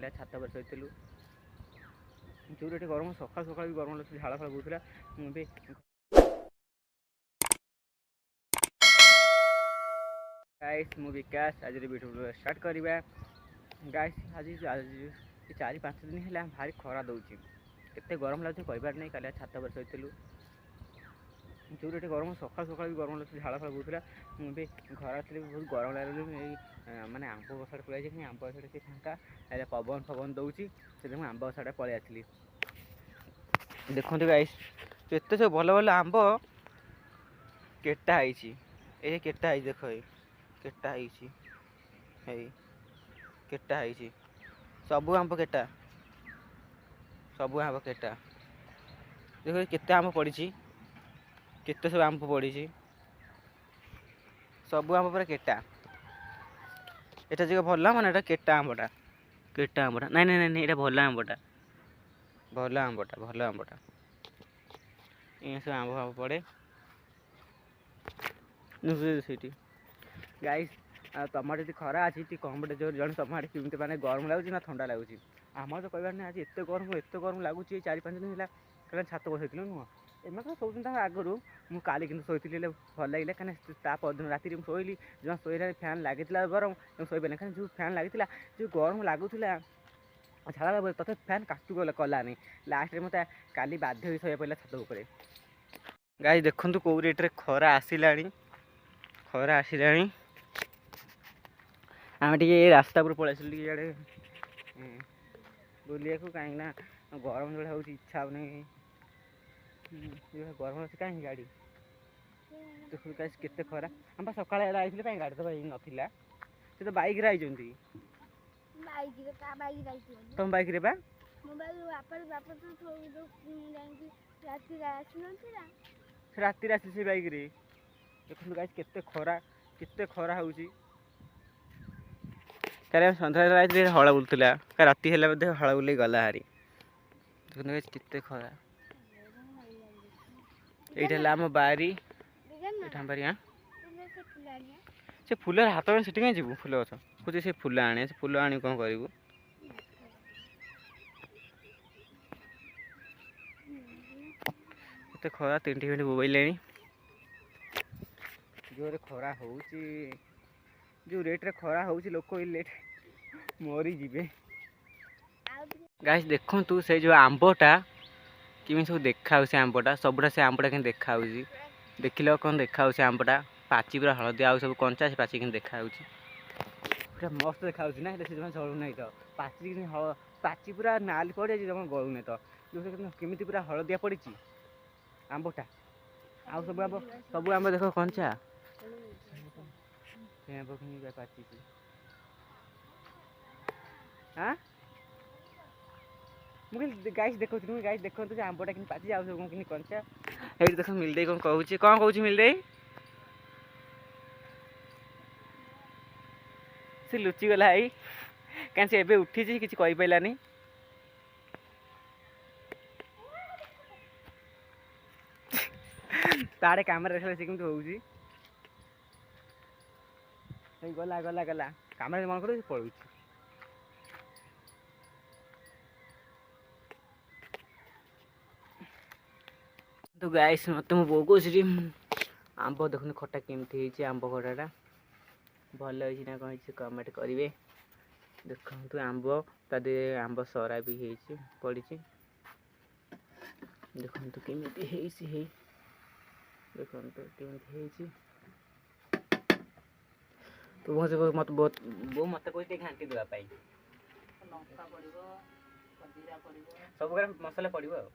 कालिया छात पर शोलु जो गरम सकाल सकाल भी गरम लगे झाड़ फाड़ बोला मुझे गाइस मु विकास आज वीडियो स्टार्ट करवा गाइस आज 4-5 दिन है भारी खरा दूसरी केते गरम लगे कहबार नहीं कालिया छात पर शोलु जो गरम सकाल सकाल भी गरम लगे झाड़ फाड़ बोला मुझे घर आसली बहुत गरम लगे माने आंब गछाड़ पलि आंब गछाड़ से फाँका पवन फवन दूसरी से आंब गछाड़ पलि आसली देखो गाइस केते सब भल भल आंब केटा है केटा है देख केटा है केटा है सबू आंब केटा सबू आंब केटा देख केते आंब पड़ी केते सब आंब पड़ी सबू आंब पूरा केटा एटा जो भल माने केटा आंबटा नाई नाई नाई ये भल आंबटा भल आंबटा ये सब आंब फांब पड़े गाइस तुम जी खरा अच्छी कम जो जन तुम आड़े कमी मैंने गरम लगुच ना ठंडा लगुच आम तो कहबार नहीं आज एत गरम लगुच 4-5 दिन है कहीं छात बसई नुह एम तो शोचुन आगु मुझे कि शोली भल लगे कहीं परदिन राति शोली जो शोला फैन लगी गरम शोबे कहीं जो फैन लगी जो गरम लगुला छाड़ा तथा फैन काटू कलानी लास्ट में मत काली बाध्य शोया पड़ा छात उपर गाई देखु कौ रेट्रे खरा आसला आम टे रास्ता पर पलैसल इे बुलिया कहीं गरम जो इच्छा हो गरम अच्छे कहीं गाड़ी देखो केते खरा हम सका कहीं गाड़ी तो भाई नाला से तो बैक आई तुम बैक रे बा राति आसी से बैक रे देखो गाइस केते खरा होउची काले सन्ध्या राति हल बुलूला राति है हल बुल गला हारी देखो गाइस केते खरा ये आम बारी बारी हाँ से फूल हाथ में सीटी कहीं जीव फूल गछ खोजे से फूल आने से फूल आनी कौन करूँ तो खरा 3 मिनट बोबैले जोरे खरा हो जो रेट रे खरा हो लोक लेट मरी जीवे गाइस देखु तू से जो आंबटा किमी सब देखा से आंबटा सबुटा से आंबटा कि देखा देखिल कौन देखा आंबटा पाची पूरा हलदिया आउ सब कंचा से पाची कि देखा पूरा मस्त देखा ना से जलू ना तो पाची पूरा नाल पड़े जमा गलू ना तो केमी पूरा हलदिया पड़ी आंबटा आउ सब आंब देख कंचा पाची हाँ मुझे गाइस देखो गाइस देखो तो आंबटा कि पाची आउ सब कि कंचा ये देख मिलदे कौन कहूँ मिलदे से लुचिगला है कहीं से एबे उठी किसी कही पारानी ताड़े कम देखा सी कमी हो गला गला गला कम मन कर पलू तो गाइस मत मो बो कौच आंब देखुन खटा केमती आंब खटाटा भल होना कौन कमेंट करेंगे देखु आंब तादे आंब सरा भी पड़ी देखु केमी देखो केमी तो मत बो मत कही घाटी देवाई सब मसला पड़ो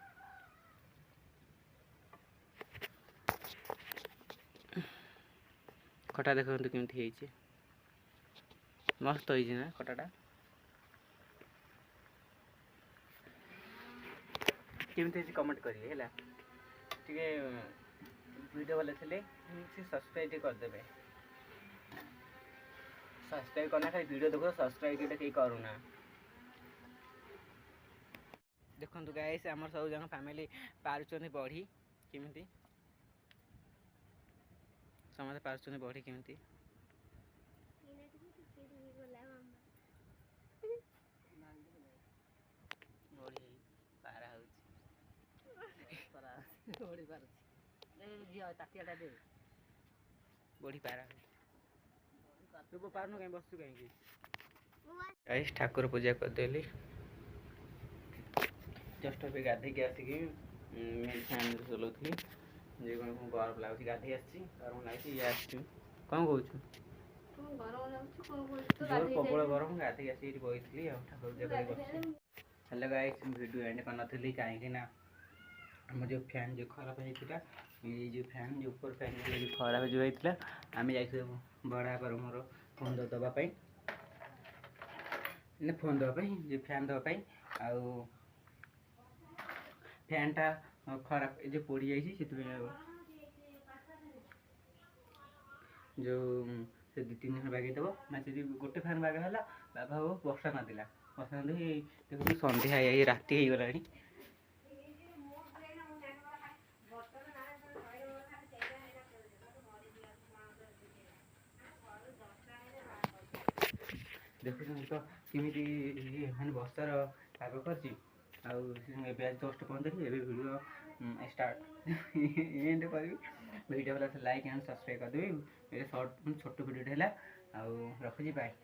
खटा देखो केमी मस्त होना खटाटा केमी कमेंट करेंगे है टे वीडियो वाले थे सब्सक्राइब करदे सब्सक्राइब करना खाली वीडियो देखो सब्सक्राइब कहीं करूना देखो गाइस आम सब जन फैमिली पार्चन बढ़ी केमी समझे पार्चन बढ़ी केमी बड़ी पारा तू पारनु कहीं बसु कहीं गाइस ठाकुर पूजा करदेली जस्ट अभी गाधे के आसिक फैन चलाऊली जे गरम लगुच गाधे आसी गरम लगे ये आस कौन कौन जोर प्रबल गरम गाधे आसी बही ठाकुर पूजा कर हेलो गाइस वीडियो एंड करनी कहीं आम जो फैन जो खराब होता ये जो फैन जो ऊपर फैन जो खराब जो होता आम जा बड़ा पर मोर फोन दवापाई फोन दवापाई जो फैन दवापाई आउ फैन टा खराब जो पोड़ी जाइए जो से 2-3 दिन बागेदब ना जी गोटे फैन बागा बाबा हो वर्षा नादिला वर्षा ना देखो सन्ध्या राति हो गला देखुन तो केमी मैंने बर्षार पाग कर जस्ट पहुँचली ए वीडियो स्टार्ट एंड करी वीडियो वाला लाइक एंड सब्सक्राइब करदेवी ये शॉर्ट छोट वीडियो है रखुची बाय।